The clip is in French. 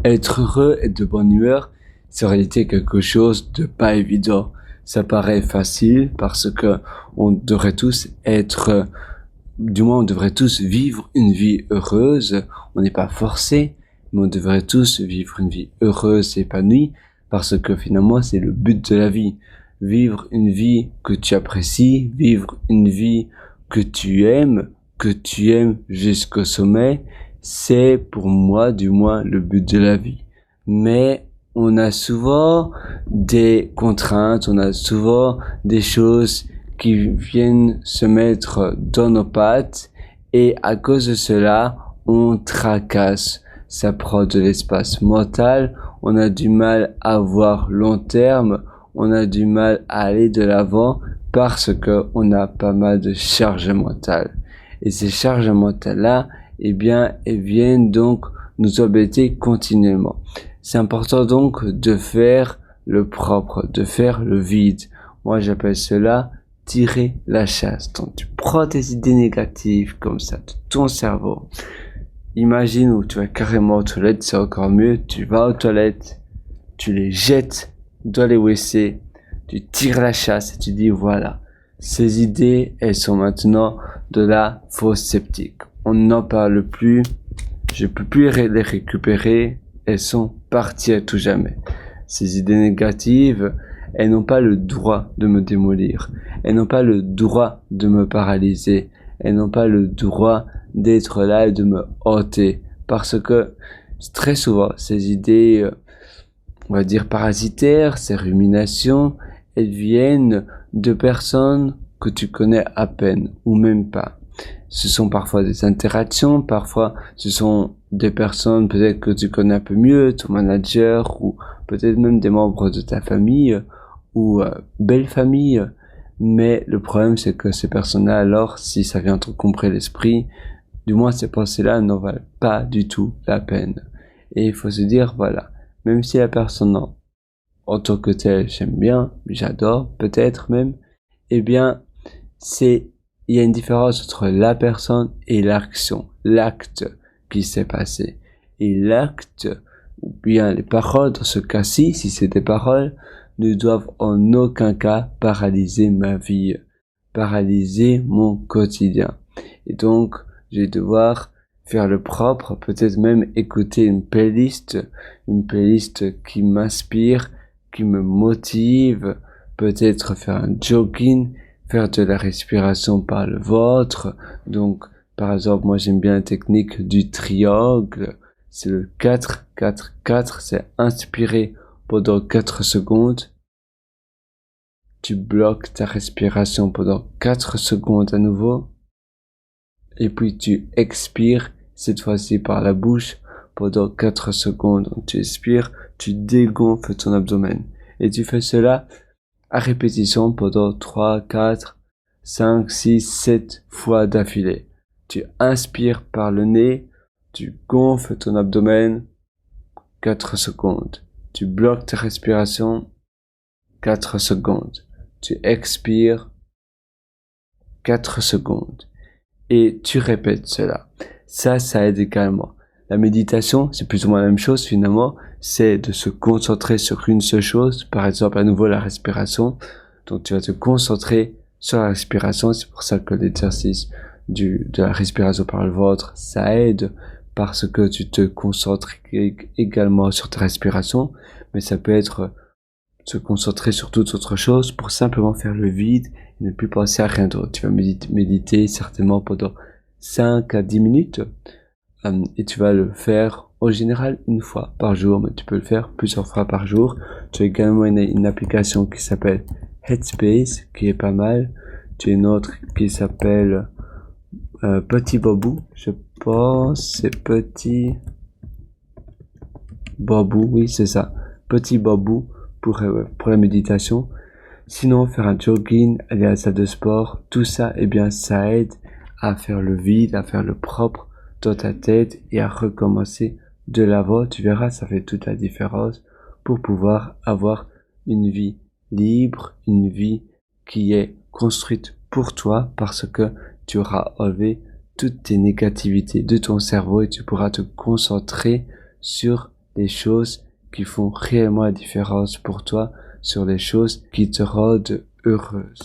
Être heureux et de bonne humeur, c'est en réalité quelque chose de pas évident. Ça paraît facile parce que on devrait tous être, du moins on devrait tous vivre une vie heureuse. On n'est pas forcé, mais on devrait tous vivre une vie heureuse et épanouie parce que finalement c'est le but de la vie. Vivre une vie que tu apprécies, vivre une vie que tu aimes jusqu'au sommet, c'est pour moi du moins le but de la vie. Mais on a souvent des contraintes, on a souvent des choses qui viennent se mettre dans nos pattes et à cause de cela, on tracasse. Ça prend de l'espace mental, on a du mal à voir long terme, on a du mal à aller de l'avant parce que on a pas mal de charges mentales. Et ces charges mentales-là, eh bien, elles viennent donc nous embêter continuellement. C'est important donc de faire le propre, de faire le vide. Moi, j'appelle cela tirer la chasse. Donc, tu prends tes idées négatives comme ça de ton cerveau. Imagine où tu vas carrément aux toilettes, c'est encore mieux. Tu vas aux toilettes, tu les jettes dans les WC, tu tires la chasse et tu dis voilà, ces idées, elles sont maintenant de la fausse sceptique. On n'en parle plus, je peux plus les récupérer, elles sont parties à tout jamais. Ces idées négatives, elles n'ont pas le droit de me démolir, elles n'ont pas le droit de me paralyser, elles n'ont pas le droit d'être là et de me hanter, parce que très souvent, ces idées, on va dire parasitaires, ces ruminations, elles viennent de personnes que tu connais à peine, ou même pas. Ce sont parfois des interactions, parfois ce sont des personnes peut-être que tu connais un peu mieux, ton manager, ou peut-être même des membres de ta famille, ou belle famille. Mais le problème c'est que ces personnes-là, alors, si ça vient te comprer l'esprit, du moins ces pensées-là n'en valent pas du tout la peine. Et il faut se dire, voilà, même si la personne en tant que telle, j'aime bien, j'adore, peut-être même, eh bien, il y a une différence entre la personne et l'action, l'acte qui s'est passé. Et l'acte, ou bien les paroles, dans ce cas-ci, si c'est des paroles, ne doivent en aucun cas paralyser ma vie, paralyser mon quotidien. Et donc, je vais devoir faire le propre, peut-être même écouter une playlist qui m'inspire, qui me motive, peut-être faire un jogging, faire de la respiration par le ventre. Donc, par exemple, moi j'aime bien la technique du triangle. C'est le 4-4-4, c'est inspirer pendant 4 secondes. Tu bloques ta respiration pendant 4 secondes à nouveau. Et puis tu expires, cette fois-ci par la bouche, pendant 4 secondes. Donc tu expires, tu dégonfles ton abdomen. Et tu fais cela à répétition pendant 3, 4, 5, 6, 7 fois d'affilée. Tu inspires par le nez, tu gonfles ton abdomen, 4 secondes. Tu bloques ta respiration, 4 secondes. Tu expires, 4 secondes. Et tu répètes cela. Ça aide également. La méditation, c'est plus ou moins la même chose finalement. C'est de se concentrer sur une seule chose. Par exemple, à nouveau, la respiration. Donc, tu vas te concentrer sur la respiration. C'est pour ça que l'exercice de la respiration par le ventre, ça aide parce que tu te concentres également sur ta respiration. Mais ça peut être se concentrer sur toute autre chose pour simplement faire le vide et ne plus penser à rien d'autre. Tu vas méditer certainement pendant 5 à 10 minutes et tu vas le faire en général une fois par jour, mais tu peux le faire plusieurs fois par jour. Tu as également une application qui s'appelle Headspace qui est pas mal. Tu as une autre qui s'appelle Petit Babou, je pense, c'est Petit Babou, oui c'est ça, Petit Babou pour la méditation. Sinon, faire un jogging, aller à la salle de sport, tout ça, eh bien, ça aide à faire le vide, à faire le propre dans ta tête et à recommencer de l'avant. Tu verras, ça fait toute la différence pour pouvoir avoir une vie libre, une vie qui est construite pour toi parce que tu auras enlevé toutes tes négativités de ton cerveau et tu pourras te concentrer sur les choses qui font réellement la différence pour toi, sur les choses qui te rendent heureuse.